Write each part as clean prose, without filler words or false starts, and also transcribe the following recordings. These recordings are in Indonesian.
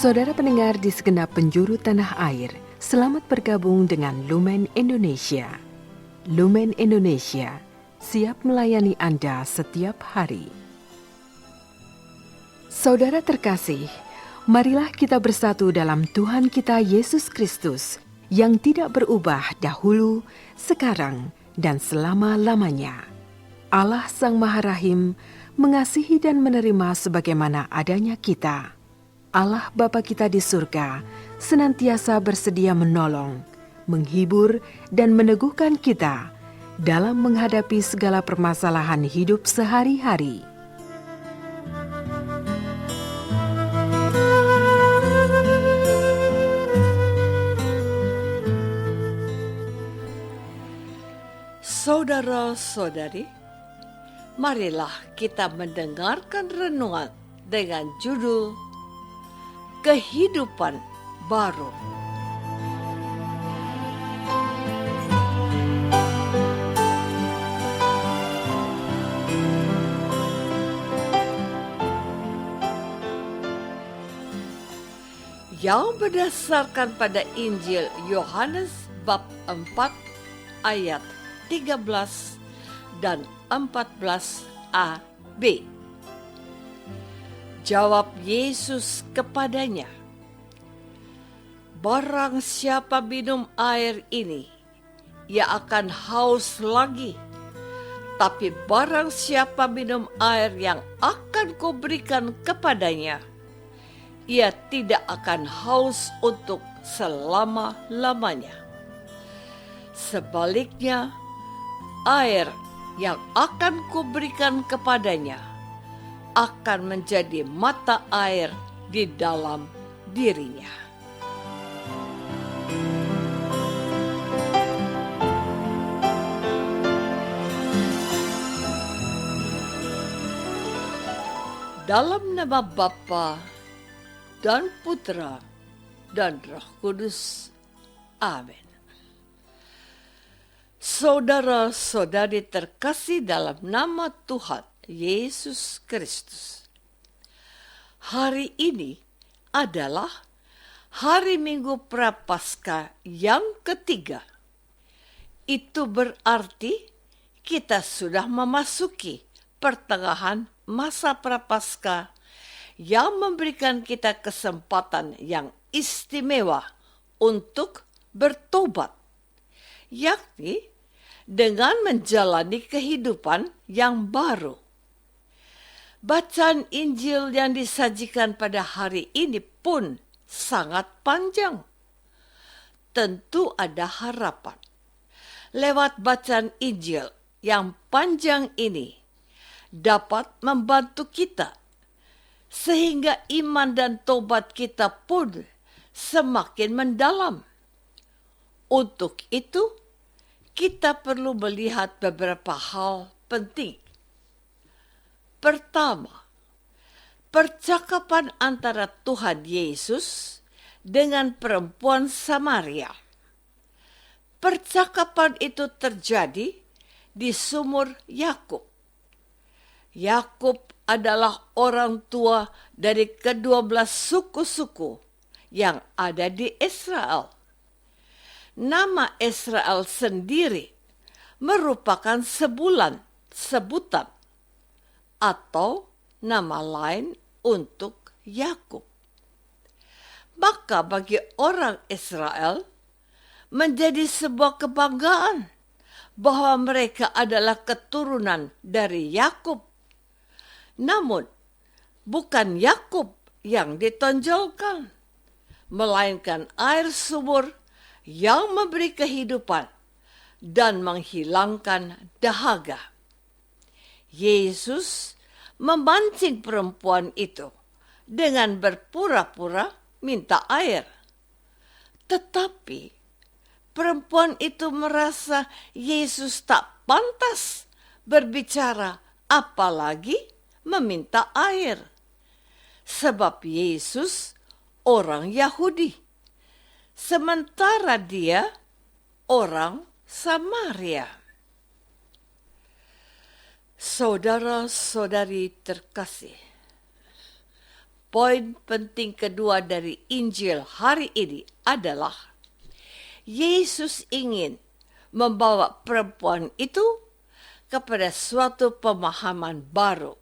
Saudara pendengar di segenap penjuru tanah air, selamat bergabung dengan Lumen Indonesia. Lumen Indonesia siap melayani Anda setiap hari. Saudara terkasih, marilah kita bersatu dalam Tuhan kita Yesus Kristus yang tidak berubah dahulu, sekarang, dan selama-lamanya. Allah Sang Maha Rahim mengasihi dan menerima sebagaimana adanya kita. Allah Bapa kita di surga senantiasa bersedia menolong, menghibur, dan meneguhkan kita dalam menghadapi segala permasalahan hidup sehari-hari. Saudara-saudari, marilah kita mendengarkan renungan dengan judul Kehidupan Baru. Yang berdasarkan pada Injil Yohanes bab 4 ayat 13 dan 14a-b. Jawab Yesus kepadanya, "Barang siapa minum air ini, ia akan haus lagi. Tapi barang siapa minum air yang akan kuberikan kepadanya, ia tidak akan haus untuk selama-lamanya. Sebaliknya, air yang akan kuberikan kepadanya akan menjadi mata air di dalam dirinya." Dalam nama Bapa dan Putra dan Roh Kudus. Amin. Saudara-saudari terkasih dalam nama Tuhan Yesus Kristus. Hari ini adalah hari Minggu Prapaskah yang ketiga. Itu berarti kita sudah memasuki pertengahan masa Prapaskah yang memberikan kita kesempatan yang istimewa untuk bertobat, yakni dengan menjalani kehidupan yang baru. Bacaan Injil yang disajikan pada hari ini pun sangat panjang. Tentu ada harapan. Lewat bacaan Injil yang panjang ini dapat membantu kita sehingga iman dan tobat kita pun semakin mendalam. Untuk itu, kita perlu melihat beberapa hal penting. Pertama, percakapan antara Tuhan Yesus dengan perempuan Samaria. Percakapan itu terjadi di sumur Yakub. Yakub adalah orang tua dari ke-12 suku-suku yang ada di Israel. Nama Israel sendiri merupakan sebutan atau nama lain untuk Yakub. Maka bagi orang Israel menjadi sebuah kebanggaan bahwa mereka adalah keturunan dari Yakub. Namun, bukan Yakub yang ditonjolkan, melainkan air sumur yang memberi kehidupan dan menghilangkan dahaga. Yesus memancing perempuan itu dengan berpura-pura minta air. Tetapi perempuan itu merasa Yesus tak pantas berbicara, apalagi meminta air. Sebab Yesus orang Yahudi, sementara dia orang Samaria. Saudara-saudari terkasih, Poin penting kedua dari Injil hari ini adalah Yesus ingin membawa perempuan itu kepada suatu pemahaman baru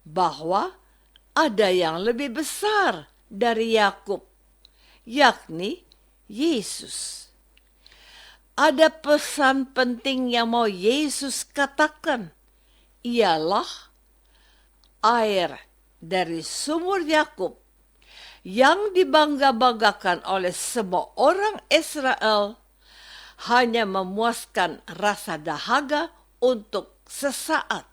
bahwa ada yang lebih besar dari Yakub, yakni Yesus. Ada pesan penting yang mau Yesus katakan, ialah air dari sumur Yakub yang dibangga-banggakan oleh semua orang Israel hanya memuaskan rasa dahaga untuk sesaat.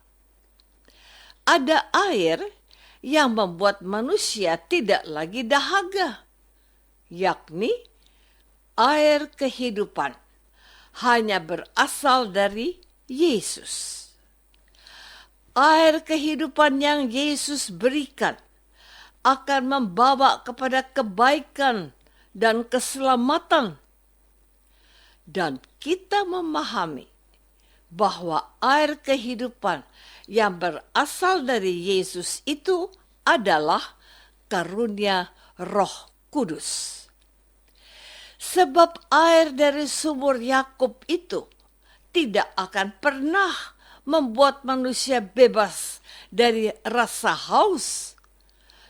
Ada air yang membuat manusia tidak lagi dahaga, yakni air kehidupan, hanya berasal dari Yesus. Air kehidupan yang Yesus berikan akan membawa kepada kebaikan dan keselamatan. Dan kita memahami bahwa air kehidupan yang berasal dari Yesus itu adalah karunia Roh Kudus. Sebab air dari sumur Yakub itu tidak akan pernah membuat manusia bebas dari rasa haus.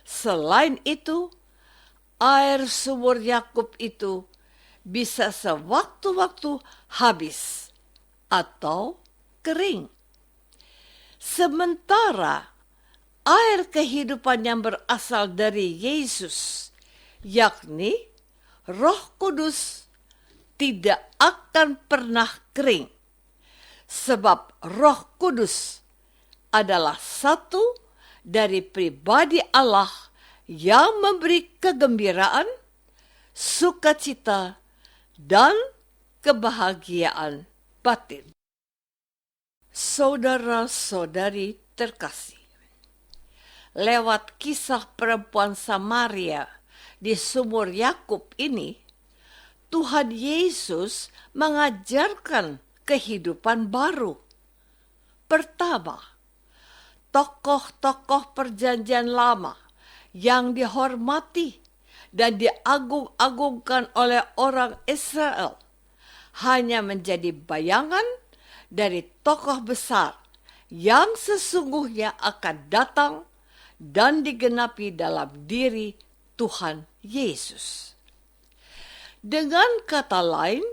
Selain itu, air sumur Yakub itu bisa sewaktu-waktu habis atau kering. Sementara air kehidupan yang berasal dari Yesus, yakni Roh Kudus, tidak akan pernah kering. Sebab Roh Kudus adalah satu dari pribadi Allah yang memberi kegembiraan, sukacita, dan kebahagiaan batin. Saudara-saudari terkasih, lewat kisah perempuan Samaria di sumur Yakub ini, Tuhan Yesus mengajarkan kehidupan baru. Pertama, tokoh-tokoh perjanjian lama yang dihormati dan diagung-agungkan oleh orang Israel hanya menjadi bayangan dari tokoh besar yang sesungguhnya akan datang dan digenapi dalam diri Tuhan Yesus. Dengan kata lain,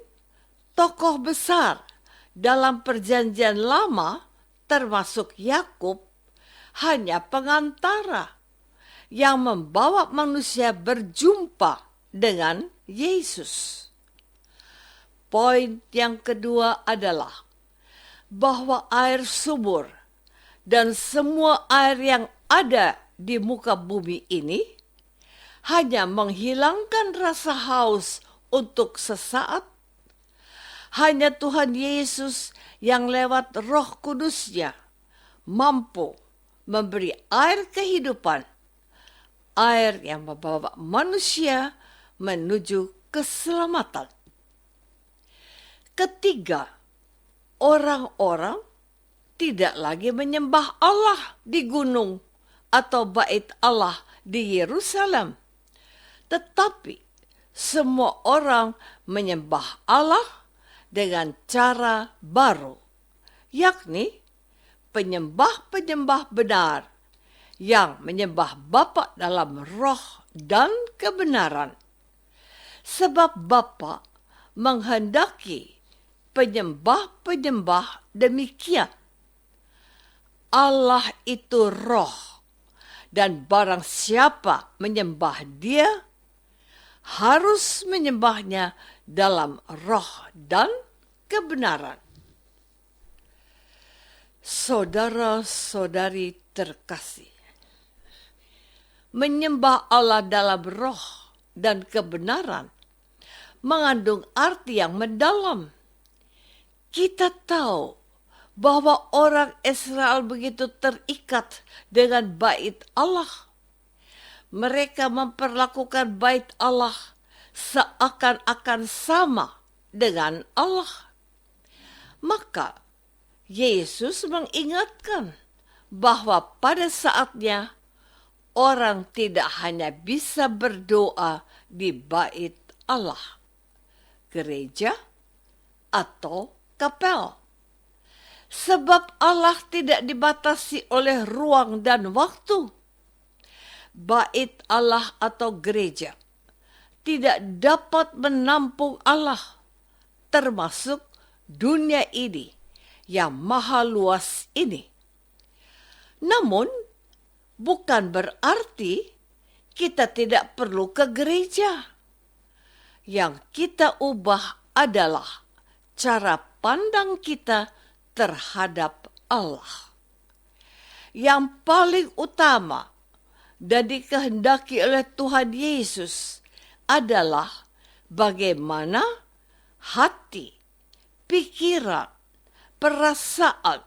tokoh besar dalam perjanjian lama termasuk Yakub hanya pengantara yang membawa manusia berjumpa dengan Yesus. Poin yang kedua adalah bahwa air sumur dan semua air yang ada di muka bumi ini hanya menghilangkan rasa haus untuk sesaat. Hanya Tuhan Yesus yang lewat Roh Kudus-Nya mampu memberi air kehidupan, air yang membawa manusia menuju keselamatan. Ketiga, orang-orang tidak lagi menyembah Allah di gunung atau bait Allah di Yerusalem, tetapi semua orang menyembah Allah dengan cara baru, yakni penyembah-penyembah benar yang menyembah Bapa dalam roh dan kebenaran. Sebab Bapa menghendaki penyembah-penyembah demikian. Allah itu roh, dan barang siapa menyembah Dia harus menyembahnya dalam roh dan kebenaran. Saudara-saudari terkasih, menyembah Allah dalam roh dan kebenaran mengandung arti yang mendalam. Kita tahu bahwa orang Israel begitu terikat dengan bait Allah. Mereka memperlakukan bait Allah seakan-akan sama dengan Allah. Maka Yesus mengingatkan bahwa pada saatnya orang tidak hanya bisa berdoa di bait Allah, gereja, atau kapel. Sebab Allah tidak dibatasi oleh ruang dan waktu. Bait Allah atau gereja tidak dapat menampung Allah, termasuk dunia ini yang maha luas ini. Namun, bukan berarti kita tidak perlu ke gereja. Yang kita ubah adalah cara pandang kita terhadap Allah. Yang paling utama dan dikehendaki oleh Tuhan Yesus adalah bagaimana hati, pikiran, perasaan,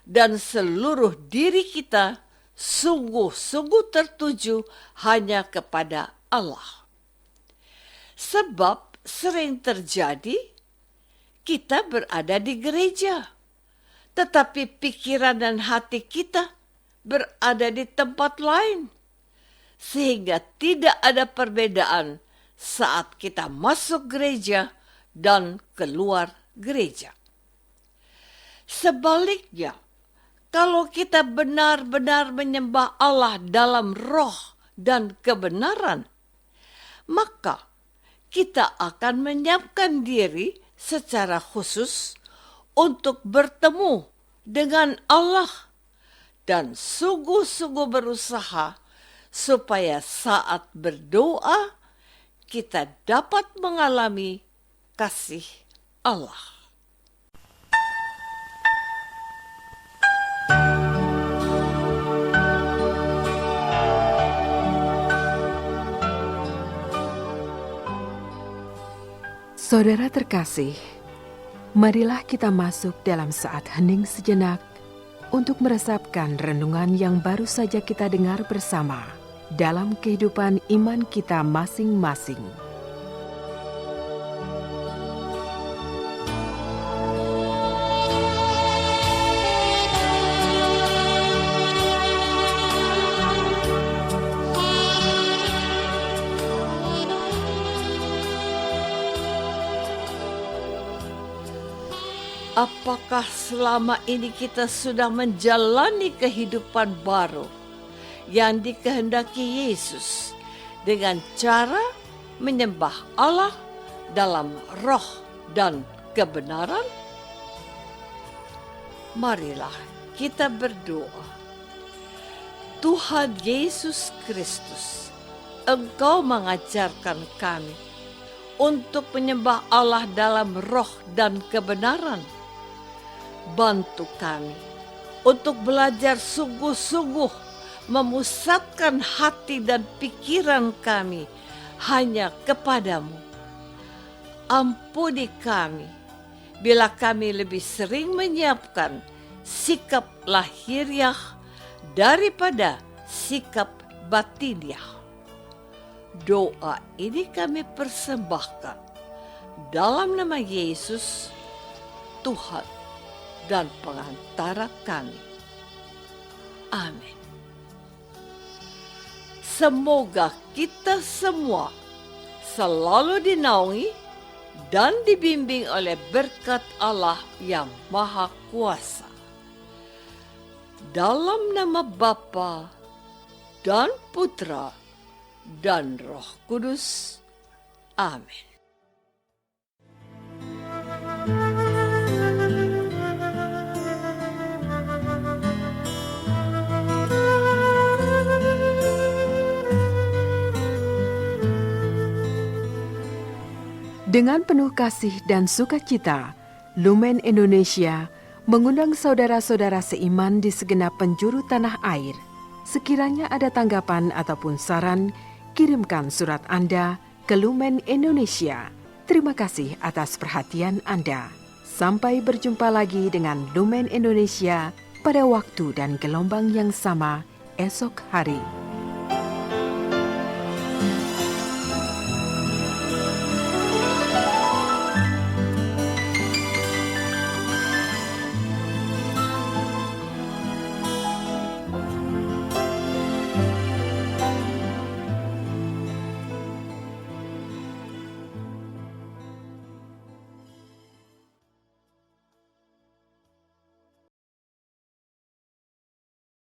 dan seluruh diri kita sungguh-sungguh tertuju hanya kepada Allah. Sebab sering terjadi kita berada di gereja, tetapi pikiran dan hati kita berada di tempat lain, sehingga tidak ada perbedaan saat kita masuk gereja dan keluar gereja. Sebaliknya, kalau kita benar-benar menyembah Allah dalam roh dan kebenaran, maka kita akan menyiapkan diri secara khusus untuk bertemu dengan Allah dan sungguh-sungguh berusaha supaya saat berdoa kita dapat mengalami kasih Allah. Saudara terkasih, marilah kita masuk dalam saat hening sejenak untuk meresapkan renungan yang baru saja kita dengar bersama dalam kehidupan iman kita masing-masing. Apakah selama ini kita sudah menjalani kehidupan baru yang dikehendaki Yesus dengan cara menyembah Allah dalam roh dan kebenaran? Marilah kita berdoa. Tuhan Yesus Kristus, Engkau mengajarkan kami untuk menyembah Allah dalam roh dan kebenaran. Bantu kami untuk belajar sungguh-sungguh memusatkan hati dan pikiran kami hanya kepadamu. Ampuni kami bila kami lebih sering menyiapkan sikap lahiriah daripada sikap batiniah. Doa ini kami persembahkan dalam nama Yesus, Tuhan dan pengantara kami. Amin. Semoga kita semua selalu dinaungi dan dibimbing oleh berkat Allah yang Maha Kuasa. Dalam nama Bapa dan Putra dan Roh Kudus. Amin. Dengan penuh kasih dan sukacita, Lumen Indonesia mengundang saudara-saudara seiman di segenap penjuru tanah air. Sekiranya ada tanggapan ataupun saran, kirimkan surat Anda ke Lumen Indonesia. Terima kasih atas perhatian Anda. Sampai berjumpa lagi dengan Lumen Indonesia pada waktu dan gelombang yang sama esok hari.